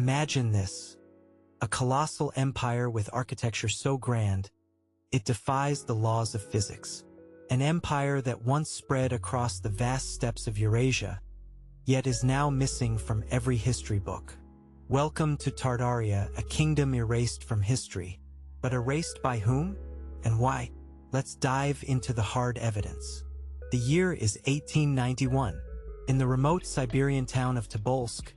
Imagine this. A colossal empire with architecture so grand, it defies the laws of physics. An empire that once spread across the vast steppes of Eurasia, yet is now missing from every history book. Welcome to Tartaria, a kingdom erased from history. But erased by whom? And why? Let's dive into the hard evidence. The year is 1891. In the remote Siberian town of Tobolsk,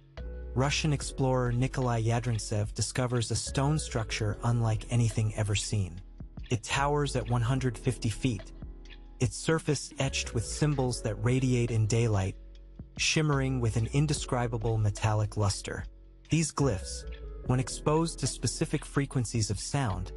Russian explorer Nikolai Yadrintsev discovers a stone structure unlike anything ever seen. It towers at 150 feet, its surface etched with symbols that radiate in daylight, shimmering with an indescribable metallic luster. These glyphs, when exposed to specific frequencies of sound,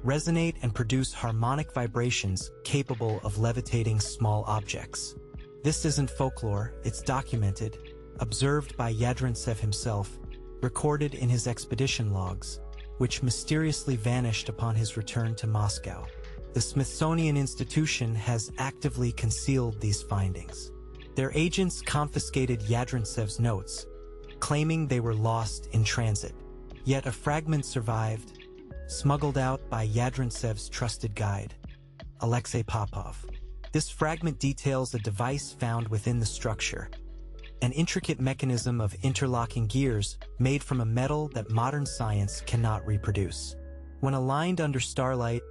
resonate and produce harmonic vibrations capable of levitating small objects. This isn't folklore, it's documented, observed by Yadrintsev himself, recorded in his expedition logs, which mysteriously vanished upon his return to Moscow. The Smithsonian Institution has actively concealed these findings. Their agents confiscated Yadrintsev's notes, claiming they were lost in transit. Yet a fragment survived, smuggled out by Yadrintsev's trusted guide, Alexei Popov. This fragment details a device found within the structure, an intricate mechanism of interlocking gears made from a metal that modern science cannot reproduce. When aligned under starlight,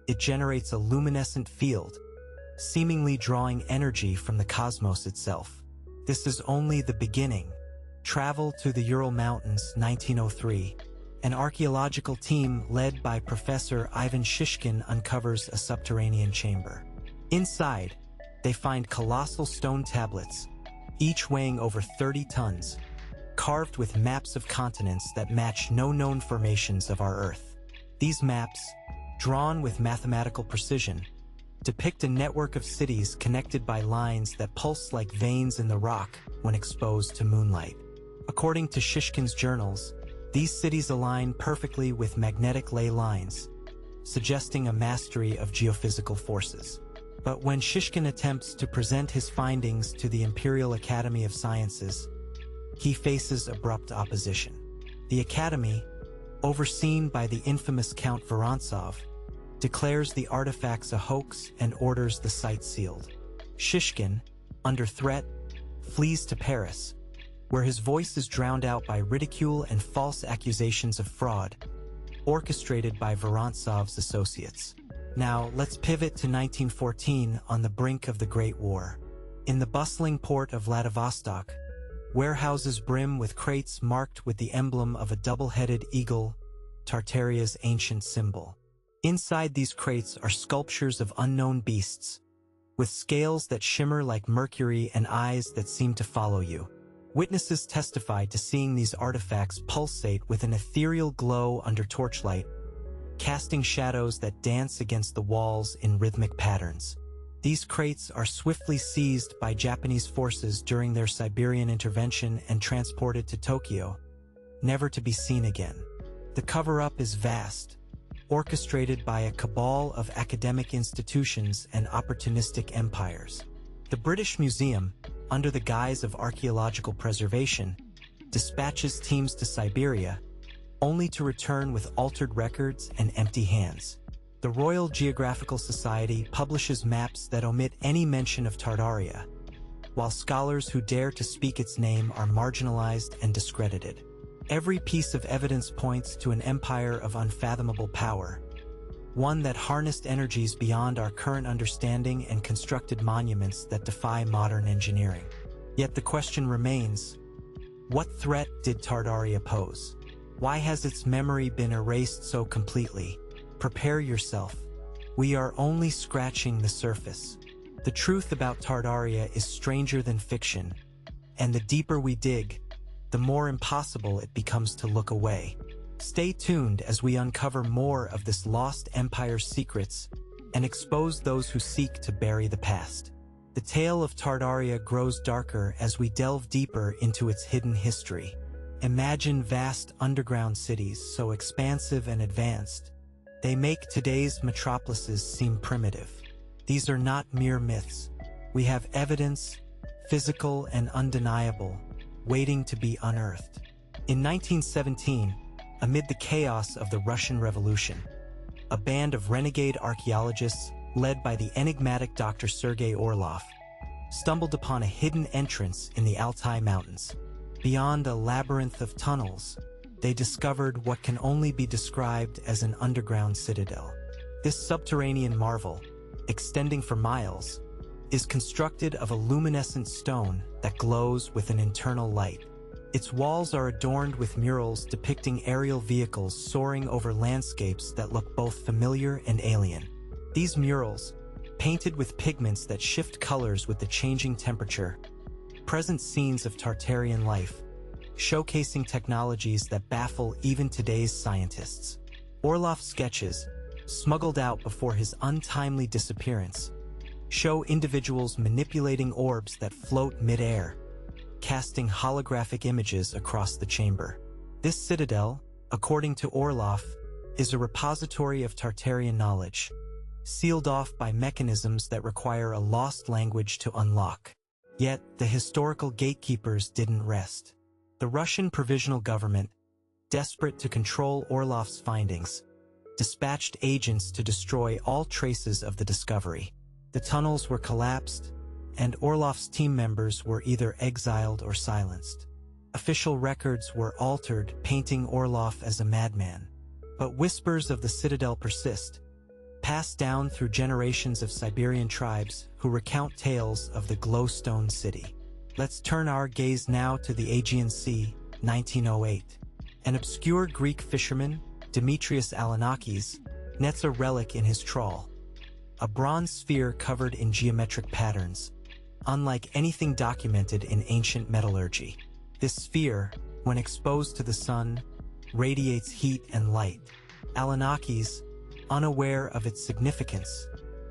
it generates a luminescent field, seemingly drawing energy from the cosmos itself. This is only the beginning. Travel to the Ural Mountains, 1903. An archaeological team led by Professor Ivan Shishkin uncovers a subterranean chamber. Inside, they find colossal stone tablets, each weighing over 30 tons, carved with maps of continents that match no known formations of our Earth. These maps, drawn with mathematical precision, depict a network of cities connected by lines that pulse like veins in the rock when exposed to moonlight. According to Shishkin's journals, these cities align perfectly with magnetic ley lines, suggesting a mastery of geophysical forces. But when Shishkin attempts to present his findings to the Imperial Academy of Sciences, he faces abrupt opposition. The Academy, overseen by the infamous Count Vorontsov, declares the artifacts a hoax and orders the site sealed. Shishkin, under threat, flees to Paris, where his voice is drowned out by ridicule and false accusations of fraud, orchestrated by Vorontsov's associates. Now, let's pivot to 1914 on the brink of the Great War. In the bustling port of Vladivostok, warehouses brim with crates marked with the emblem of a double-headed eagle, Tartaria's ancient symbol. Inside these crates are sculptures of unknown beasts, with scales that shimmer like mercury and eyes that seem to follow you. Witnesses testify to seeing these artifacts pulsate with an ethereal glow under torchlight, casting shadows that dance against the walls in rhythmic patterns. These crates are swiftly seized by Japanese forces during their Siberian intervention and transported to Tokyo, never to be seen again. The cover-up is vast, orchestrated by a cabal of academic institutions and opportunistic empires. The British Museum, under the guise of archaeological preservation, dispatches teams to Siberia, only to return with altered records and empty hands. The Royal Geographical Society publishes maps that omit any mention of Tartaria, while scholars who dare to speak its name are marginalized and discredited. Every piece of evidence points to an empire of unfathomable power, one that harnessed energies beyond our current understanding and constructed monuments that defy modern engineering. Yet the question remains, what threat did Tartaria pose? Why has its memory been erased so completely? Prepare yourself. We are only scratching the surface. The truth about Tartaria is stranger than fiction, and the deeper we dig, the more impossible it becomes to look away. Stay tuned as we uncover more of this lost empire's secrets and expose those who seek to bury the past. The tale of Tartaria grows darker as we delve deeper into its hidden history. Imagine vast underground cities so expansive and advanced, they make today's metropolises seem primitive. These are not mere myths. We have evidence, physical and undeniable, waiting to be unearthed. In 1917, amid the chaos of the Russian Revolution, a band of renegade archaeologists led by the enigmatic Dr. Sergei Orlov stumbled upon a hidden entrance in the Altai Mountains. Beyond a labyrinth of tunnels, they discovered what can only be described as an underground citadel. This subterranean marvel, extending for miles, is constructed of a luminescent stone that glows with an internal light. Its walls are adorned with murals depicting aerial vehicles soaring over landscapes that look both familiar and alien. These murals, painted with pigments that shift colors with the changing temperature, present scenes of Tartarian life, showcasing technologies that baffle even today's scientists. Orlov's sketches, smuggled out before his untimely disappearance, show individuals manipulating orbs that float mid-air, casting holographic images across the chamber. This citadel, according to Orlov, is a repository of Tartarian knowledge, sealed off by mechanisms that require a lost language to unlock. Yet, the historical gatekeepers didn't rest. The Russian provisional government, desperate to control Orlov's findings, dispatched agents to destroy all traces of the discovery. The tunnels were collapsed, and Orlov's team members were either exiled or silenced. Official records were altered, painting Orlov as a madman. But whispers of the citadel persist, passed down through generations of Siberian tribes who recount tales of the glowstone city. Let's turn our gaze now to the Aegean Sea, 1908. An obscure Greek fisherman, Demetrius Alanakis, nets a relic in his trawl, a bronze sphere covered in geometric patterns, unlike anything documented in ancient metallurgy. This sphere, when exposed to the sun, radiates heat and light. Alanakis, unaware of its significance,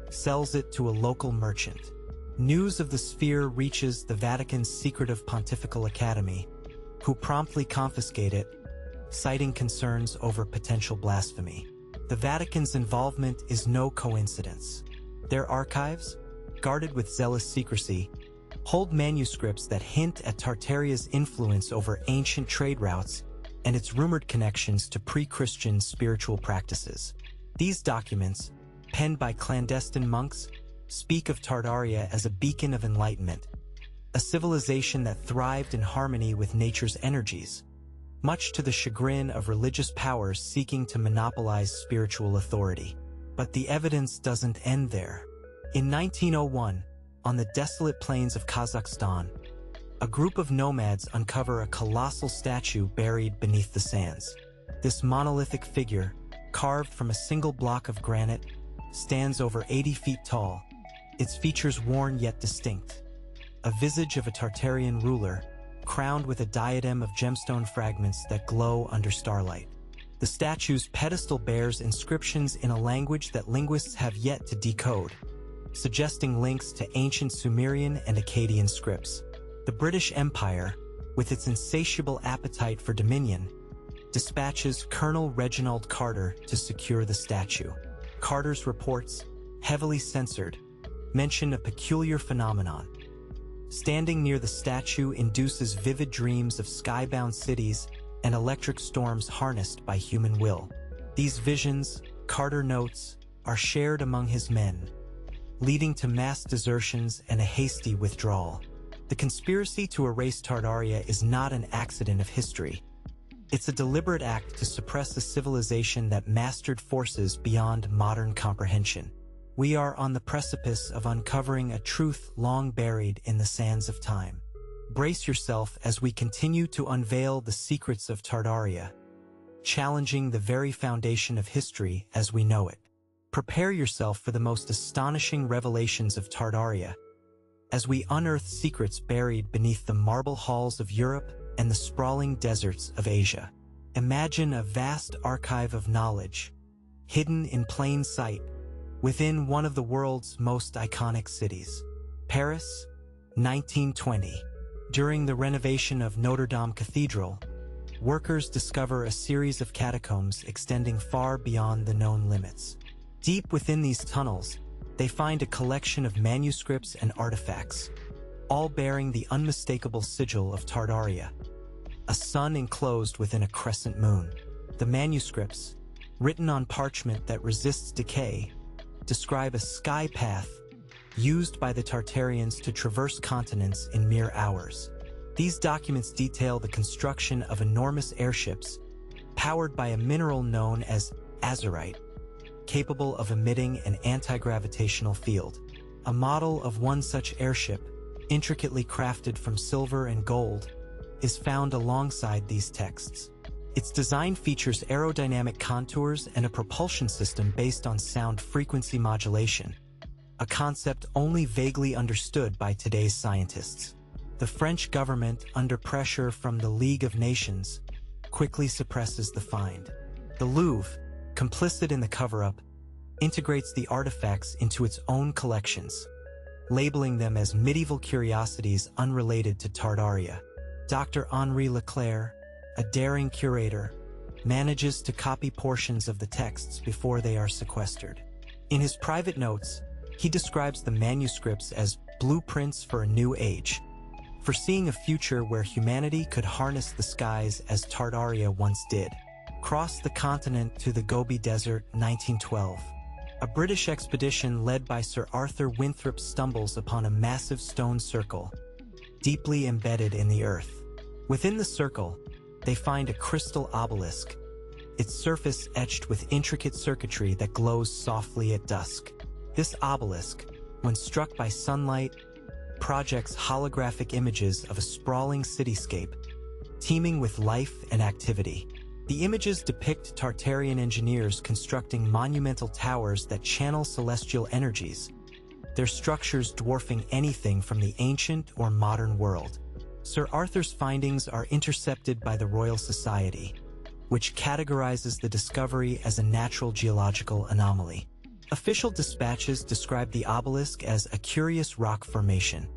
sells it to a local merchant. News of the sphere reaches the Vatican's secretive Pontifical Academy, who promptly confiscate it, citing concerns over potential blasphemy. The Vatican's involvement is no coincidence. Their archives, guarded with zealous secrecy, hold manuscripts that hint at Tartaria's influence over ancient trade routes and its rumored connections to pre-Christian spiritual practices. These documents, penned by clandestine monks, speak of Tartaria as a beacon of enlightenment, a civilization that thrived in harmony with nature's energies, much to the chagrin of religious powers seeking to monopolize spiritual authority. But the evidence doesn't end there. In 1901, on the desolate plains of Kazakhstan, a group of nomads uncover a colossal statue buried beneath the sands. This monolithic figure, carved from a single block of granite, stands over 80 feet tall, its features worn yet distinct. A visage of a Tartarian ruler, crowned with a diadem of gemstone fragments that glow under starlight. The statue's pedestal bears inscriptions in a language that linguists have yet to decode, suggesting links to ancient Sumerian and Akkadian scripts. The British Empire, with its insatiable appetite for dominion, dispatches Colonel Reginald Carter to secure the statue. Carter's reports, heavily censored, mention a peculiar phenomenon. Standing near the statue induces vivid dreams of skybound cities and electric storms harnessed by human will. These visions, Carter notes, are shared among his men, leading to mass desertions and a hasty withdrawal. The conspiracy to erase Tartaria is not an accident of history. It's a deliberate act to suppress a civilization that mastered forces beyond modern comprehension. We are on the precipice of uncovering a truth long buried in the sands of time. Brace yourself as we continue to unveil the secrets of Tartaria, challenging the very foundation of history as we know it. Prepare yourself for the most astonishing revelations of Tartaria, as we unearth secrets buried beneath the marble halls of Europe and the sprawling deserts of Asia. Imagine a vast archive of knowledge, hidden in plain sight, within one of the world's most iconic cities. Paris, 1920. During the renovation of Notre Dame Cathedral, workers discover a series of catacombs extending far beyond the known limits. Deep within these tunnels, they find a collection of manuscripts and artifacts, all bearing the unmistakable sigil of Tartaria. a sun enclosed within a crescent moon. The manuscripts, written on parchment that resists decay, describe a sky path used by the Tartarians to traverse continents in mere hours. These documents detail the construction of enormous airships powered by a mineral known as azurite, capable of emitting an anti-gravitational field. A model of one such airship, intricately crafted from silver and gold, is found alongside these texts. Its design features aerodynamic contours and a propulsion system based on sound frequency modulation, a concept only vaguely understood by today's scientists. The French government, under pressure from the League of Nations, quickly suppresses the find. The Louvre, complicit in the cover-up, integrates the artifacts into its own collections, labeling them as medieval curiosities unrelated to Tartaria. Dr. Henri Leclerc, a daring curator, manages to copy portions of the texts before they are sequestered. In his private notes, he describes the manuscripts as blueprints for a new age, foreseeing a future where humanity could harness the skies as Tartaria once did. Cross the continent to the Gobi Desert, 1912. A British expedition led by Sir Arthur Winthrop stumbles upon a massive stone circle, deeply embedded in the earth. Within the circle, they find a crystal obelisk, its surface etched with intricate circuitry that glows softly at dusk. This obelisk, when struck by sunlight, projects holographic images of a sprawling cityscape, teeming with life and activity. The images depict Tartarian engineers constructing monumental towers that channel celestial energies, their structures dwarfing anything from the ancient or modern world. Sir Arthur's findings are intercepted by the Royal Society, which categorizes the discovery as a natural geological anomaly. Official dispatches describe the obelisk as a curious rock formation.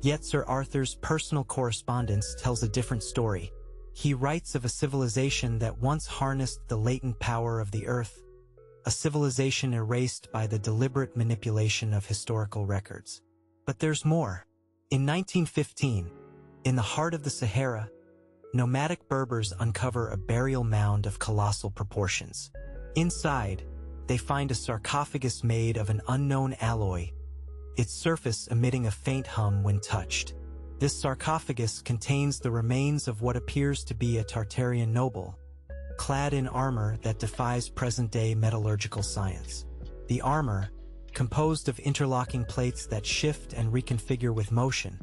Yet Sir Arthur's personal correspondence tells a different story. He writes of a civilization that once harnessed the latent power of the earth, a civilization erased by the deliberate manipulation of historical records. But there's more. In 1915, in the heart of the Sahara, nomadic Berbers uncover a burial mound of colossal proportions. Inside, they find a sarcophagus made of an unknown alloy, its surface emitting a faint hum when touched. This sarcophagus contains the remains of what appears to be a Tartarian noble, clad in armor that defies present-day metallurgical science. The armor, composed of interlocking plates that shift and reconfigure with motion,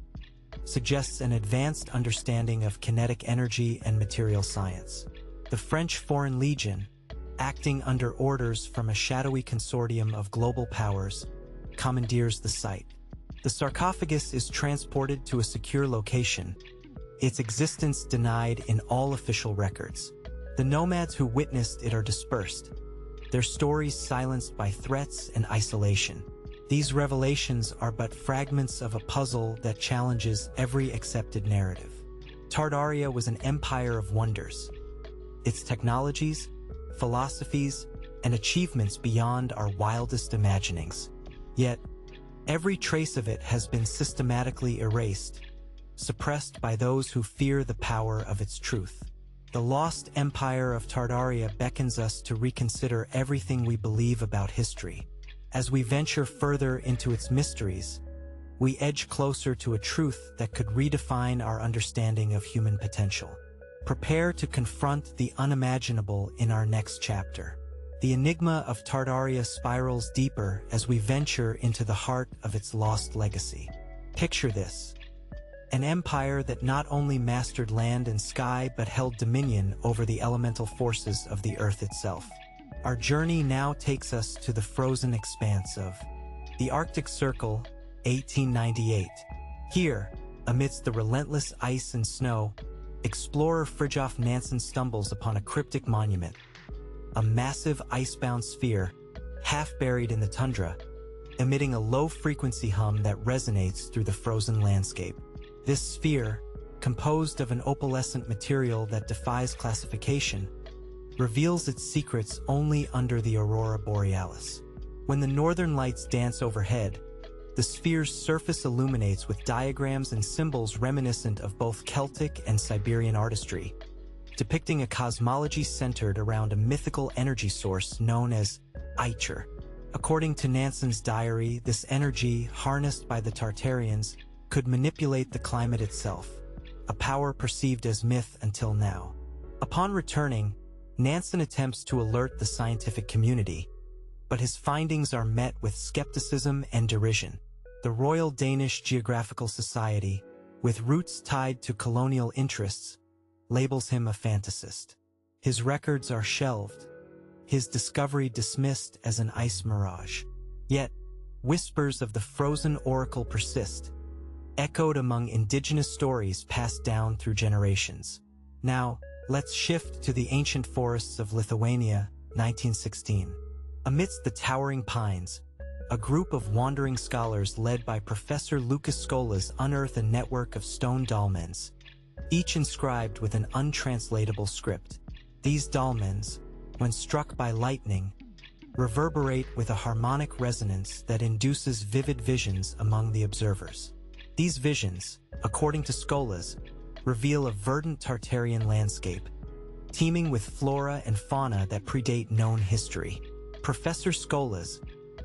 suggests an advanced understanding of kinetic energy and material science. The French Foreign Legion, acting under orders from a shadowy consortium of global powers, commandeers the site. The sarcophagus is transported to a secure location, its existence denied in all official records. The nomads who witnessed it are dispersed, their stories silenced by threats and isolation. These revelations are but fragments of a puzzle that challenges every accepted narrative. Tartaria was an empire of wonders, its technologies, philosophies, and achievements beyond our wildest imaginings. Yet, every trace of it has been systematically erased, suppressed by those who fear the power of its truth. The Lost Empire of Tartaria beckons us to reconsider everything we believe about history. As we venture further into its mysteries, we edge closer to a truth that could redefine our understanding of human potential. Prepare to confront the unimaginable in our next chapter. The enigma of Tartaria spirals deeper as we venture into the heart of its lost legacy. Picture this: an empire that not only mastered land and sky but held dominion over the elemental forces of the earth itself. Our journey now takes us to the frozen expanse of the Arctic Circle, 1898. Here, amidst the relentless ice and snow, explorer Fridtjof Nansen stumbles upon a cryptic monument, a massive icebound sphere, half buried in the tundra, emitting a low-frequency hum that resonates through the frozen landscape. This sphere, composed of an opalescent material that defies classification, reveals its secrets only under the aurora borealis. When the northern lights dance overhead, The sphere's surface illuminates with diagrams and symbols reminiscent of both Celtic and Siberian artistry, depicting a cosmology centered around a mythical energy source known as Eicher. According to Nansen's diary, this energy, harnessed by the Tartarians, could manipulate the climate itself, a power perceived as myth until now. Upon returning, Nansen attempts to alert the scientific community, but his findings are met with skepticism and derision. The Royal Danish Geographical Society, with roots tied to colonial interests, labels him a fantasist. His records are shelved, his discovery dismissed as an ice mirage. Yet, whispers of the frozen oracle persist, echoed among indigenous stories passed down through generations. Now, let's shift to the ancient forests of Lithuania, 1916. Amidst the towering pines, a group of wandering scholars led by Professor Lucas Skolas unearth a network of stone dolmens, each inscribed with an untranslatable script. These dolmens, when struck by lightning, reverberate with a harmonic resonance that induces vivid visions among the observers. These visions, according to Skolas, reveal a verdant Tartarian landscape, teeming with flora and fauna that predate known history. Professor Skolas,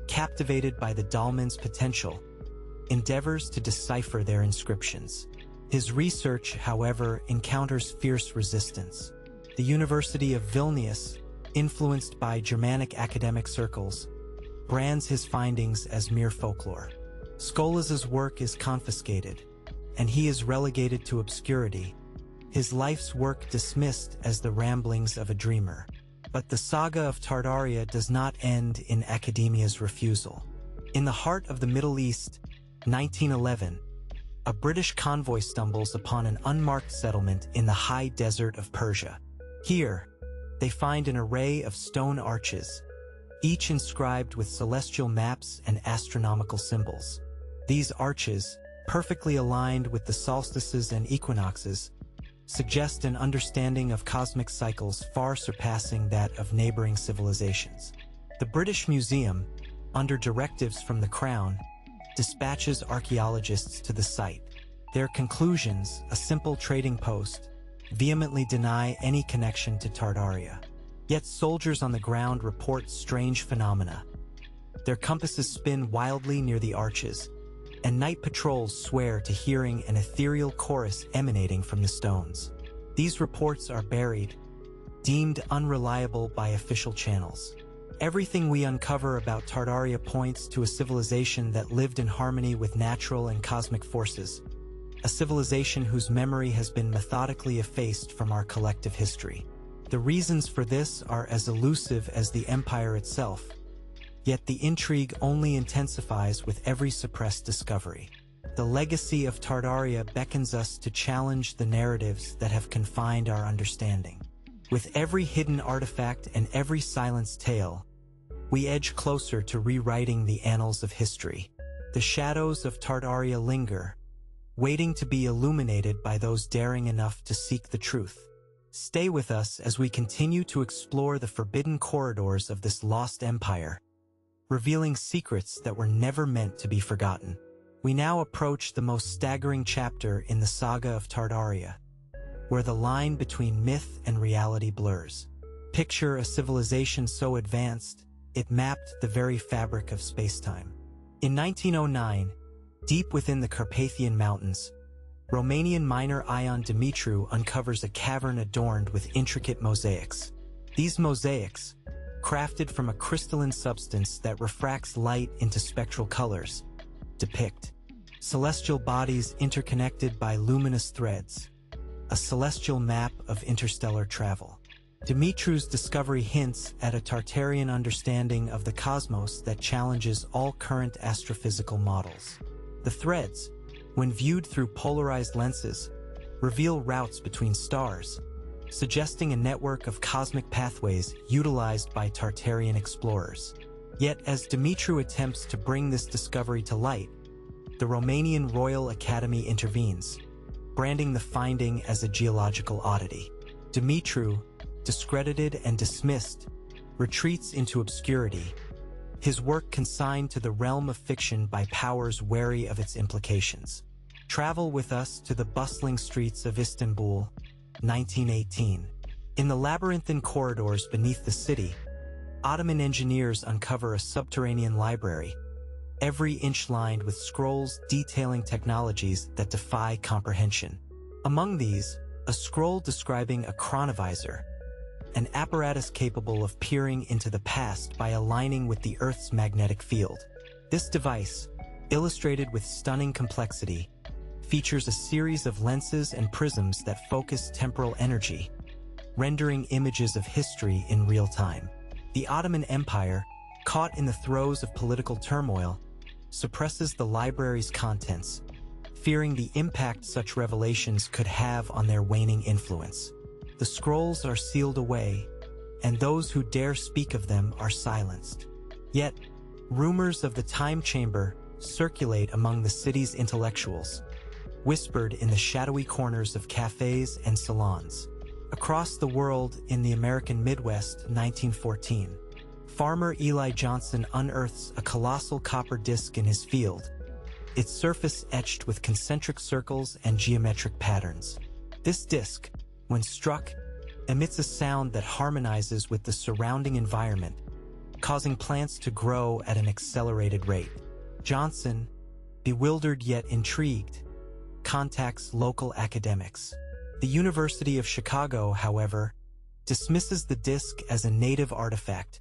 captivated by the dolmen's potential, endeavors to decipher their inscriptions. His research, however, encounters fierce resistance. The University of Vilnius, influenced by Germanic academic circles, brands his findings as mere folklore. Skolas's work is confiscated, and he is relegated to obscurity, his life's work dismissed as the ramblings of a dreamer. But the saga of Tartaria does not end in academia's refusal. In the heart of the Middle East, 1911, a British convoy stumbles upon an unmarked settlement in the high desert of Persia. Here, they find an array of stone arches, each inscribed with celestial maps and astronomical symbols. These arches, perfectly aligned with the solstices and equinoxes, suggest an understanding of cosmic cycles far surpassing that of neighboring civilizations. The British Museum, under directives from the Crown, dispatches archaeologists to the site. Their conclusions, a simple trading post, vehemently deny any connection to Tartaria. Yet soldiers on the ground report strange phenomena. Their compasses spin wildly near the arches, and night patrols swear to hearing an ethereal chorus emanating from the stones. These reports are buried, deemed unreliable by official channels. Everything we uncover about Tartaria points to a civilization that lived in harmony with natural and cosmic forces, a civilization whose memory has been methodically effaced from our collective history. The reasons for this are as elusive as the empire itself, yet the intrigue only intensifies with every suppressed discovery. The legacy of Tartaria beckons us to challenge the narratives that have confined our understanding. With every hidden artifact and every silenced tale, we edge closer to rewriting the annals of history. The shadows of Tartaria linger, waiting to be illuminated by those daring enough to seek the truth. Stay with us as we continue to explore the forbidden corridors of this lost empire, revealing secrets that were never meant to be forgotten. We now approach the most staggering chapter in the saga of Tartaria, where the line between myth and reality blurs. Picture a civilization so advanced, it mapped the very fabric of space-time. In 1909, deep within the Carpathian Mountains, Romanian miner Ion Dumitru uncovers a cavern adorned with intricate mosaics. These mosaics, crafted from a crystalline substance that refracts light into spectral colors, depict celestial bodies interconnected by luminous threads, a celestial map of interstellar travel. Dumitru's discovery hints at a Tartarian understanding of the cosmos that challenges all current astrophysical models. The threads, when viewed through polarized lenses, reveal routes between stars, suggesting a network of cosmic pathways utilized by Tartarian explorers. Yet as Dumitru attempts to bring this discovery to light, the Romanian Royal Academy intervenes, branding the finding as a geological oddity. Dumitru, discredited and dismissed, retreats into obscurity, his work consigned to the realm of fiction by powers wary of its implications. Travel with us to the bustling streets of Istanbul, 1918. In the labyrinthine corridors beneath the city, Ottoman engineers uncover a subterranean library, every inch lined with scrolls detailing technologies that defy comprehension. Among these, a scroll describing a chronovisor, an apparatus capable of peering into the past by aligning with the Earth's magnetic field. This device, illustrated with stunning complexity, features a series of lenses and prisms that focus temporal energy, rendering images of history in real time. The Ottoman Empire, caught in the throes of political turmoil, suppresses the library's contents, fearing the impact such revelations could have on their waning influence. The scrolls are sealed away, and those who dare speak of them are silenced. Yet, rumors of the time chamber circulate among the city's intellectuals, whispered in the shadowy corners of cafes and salons. Across the world in the American Midwest, 1914, farmer Eli Johnson unearths a colossal copper disc in his field, its surface etched with concentric circles and geometric patterns. This disc, when struck, emits a sound that harmonizes with the surrounding environment, causing plants to grow at an accelerated rate. Johnson, bewildered yet intrigued, contacts local academics. The University of Chicago, however, dismisses the disc as a native artifact,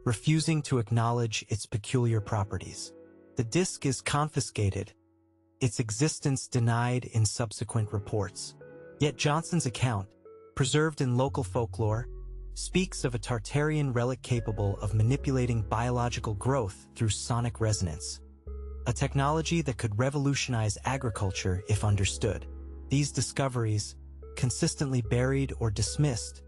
refusing to acknowledge its peculiar properties. The disc is confiscated, its existence denied in subsequent reports. Yet Johnson's account, preserved in local folklore, speaks of a Tartarian relic capable of manipulating biological growth through sonic resonance, a technology that could revolutionize agriculture if understood. These discoveries, consistently buried or dismissed,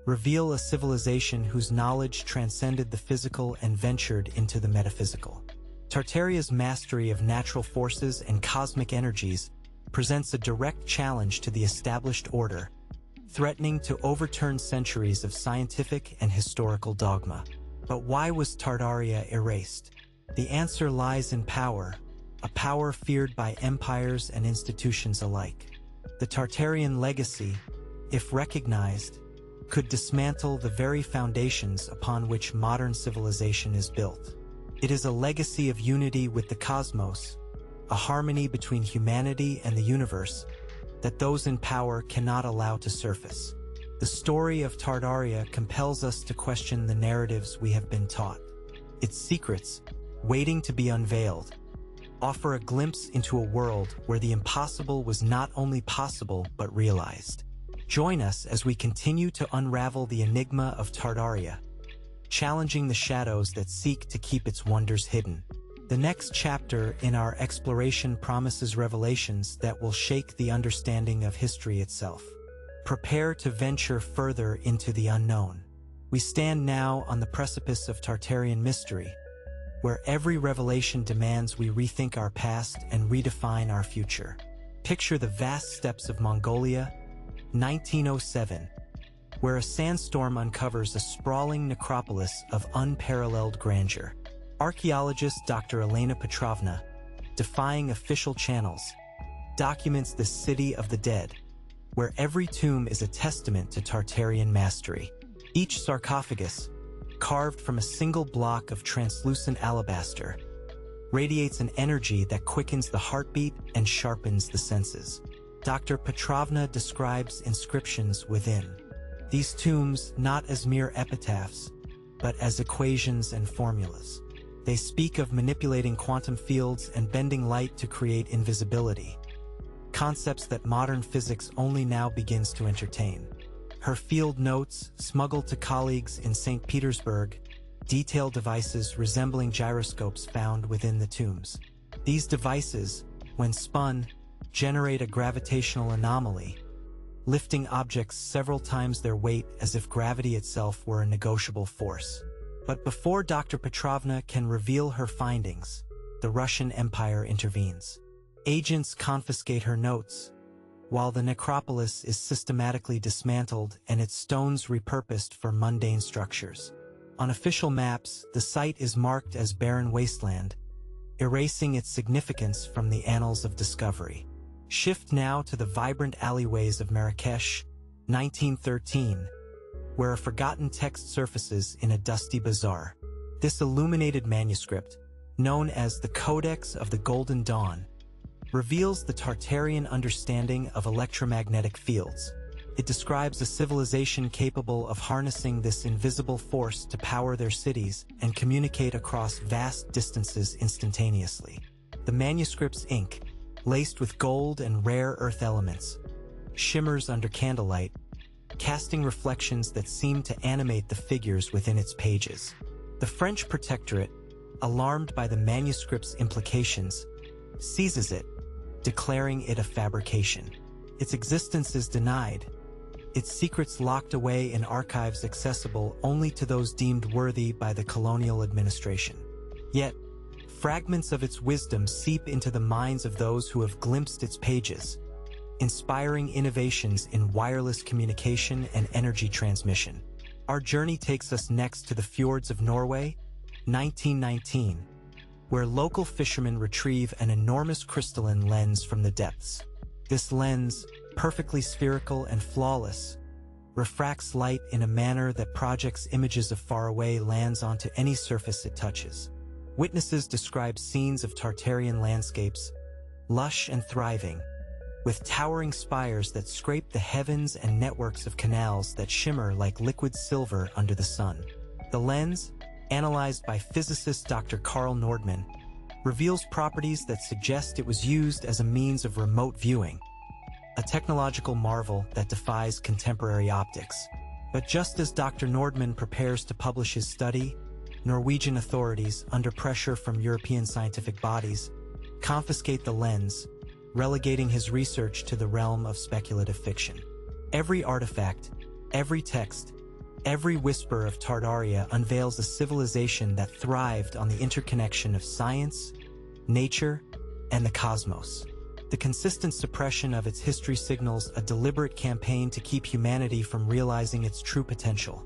reveal a civilization whose knowledge transcended the physical and ventured into the metaphysical. Tartaria's mastery of natural forces and cosmic energies presents a direct challenge to the established order, threatening to overturn centuries of scientific and historical dogma. But why was Tartaria erased? The answer lies in power, a power feared by empires and institutions alike. The Tartarian legacy, if recognized, could dismantle the very foundations upon which modern civilization is built. It is a legacy of unity with the cosmos, a harmony between humanity and the universe that those in power cannot allow to surface. The story of Tartaria compels us to question the narratives we have been taught. Its secrets, waiting to be unveiled, offer a glimpse into a world where the impossible was not only possible but realized. Join us as we continue to unravel the enigma of Tartaria, challenging the shadows that seek to keep its wonders hidden. The next chapter in our exploration promises revelations that will shake the understanding of history itself. Prepare to venture further into the unknown. We stand now on the precipice of Tartarian mystery, where every revelation demands we rethink our past and redefine our future. Picture the vast steppes of Mongolia, 1907, where a sandstorm uncovers a sprawling necropolis of unparalleled grandeur. Archaeologist Dr. Elena Petrovna, defying official channels, documents the city of the dead, where every tomb is a testament to Tartarian mastery. Each sarcophagus, carved from a single block of translucent alabaster, radiates an energy that quickens the heartbeat and sharpens the senses. Dr. Petrovna describes inscriptions within these tombs not as mere epitaphs, but as equations and formulas. They speak of manipulating quantum fields and bending light to create invisibility, concepts that modern physics only now begins to entertain. Her field notes, smuggled to colleagues in St. Petersburg, detail devices resembling gyroscopes found within the tombs. These devices, when spun, generate a gravitational anomaly, lifting objects several times their weight as if gravity itself were a negotiable force. But before Dr. Petrovna can reveal her findings, the Russian Empire intervenes. Agents confiscate her notes, while the necropolis is systematically dismantled and its stones repurposed for mundane structures. On official maps, the site is marked as barren wasteland, erasing its significance from the annals of discovery. Shift now to the vibrant alleyways of Marrakesh, 1913, where a forgotten text surfaces in a dusty bazaar. This illuminated manuscript, known as the Codex of the Golden Dawn, reveals the Tartarian understanding of electromagnetic fields. It describes a civilization capable of harnessing this invisible force to power their cities and communicate across vast distances instantaneously. The manuscript's ink, laced with gold and rare earth elements, shimmers under candlelight, casting reflections that seem to animate the figures within its pages. The French protectorate, alarmed by the manuscript's implications, seizes it, declaring it a fabrication. Its existence is denied, its secrets locked away in archives accessible only to those deemed worthy by the colonial administration. Yet, fragments of its wisdom seep into the minds of those who have glimpsed its pages, inspiring innovations in wireless communication and energy transmission. Our journey takes us next to the fjords of Norway, 1919, where local fishermen retrieve an enormous crystalline lens from the depths. This lens, perfectly spherical and flawless, refracts light in a manner that projects images of faraway lands onto any surface it touches. Witnesses describe scenes of Tartarian landscapes, lush and thriving, with towering spires that scrape the heavens and networks of canals that shimmer like liquid silver under the sun. The lens, analyzed by physicist Dr. Carl Nordman, reveals properties that suggest it was used as a means of remote viewing, a technological marvel that defies contemporary optics. But just as Dr. Nordman prepares to publish his study, Norwegian authorities, under pressure from European scientific bodies, confiscate the lens, relegating his research to the realm of speculative fiction. Every artifact, every text, every whisper of Tartaria unveils a civilization that thrived on the interconnection of science, nature, and the cosmos. The consistent suppression of its history signals a deliberate campaign to keep humanity from realizing its true potential.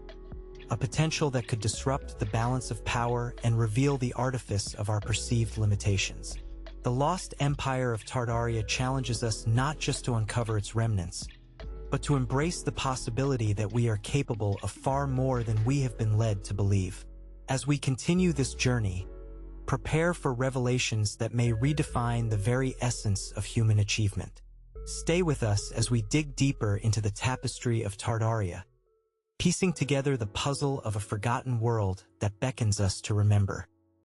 A potential that could disrupt the balance of power and reveal the artifice of our perceived limitations. The Lost Empire of Tartaria challenges us not just to uncover its remnants, but to embrace the possibility that we are capable of far more than we have been led to believe. As we continue this journey, prepare for revelations that may redefine the very essence of human achievement. Stay with us as we dig deeper into the tapestry of Tartaria, piecing together the puzzle of a forgotten world that beckons us to remember.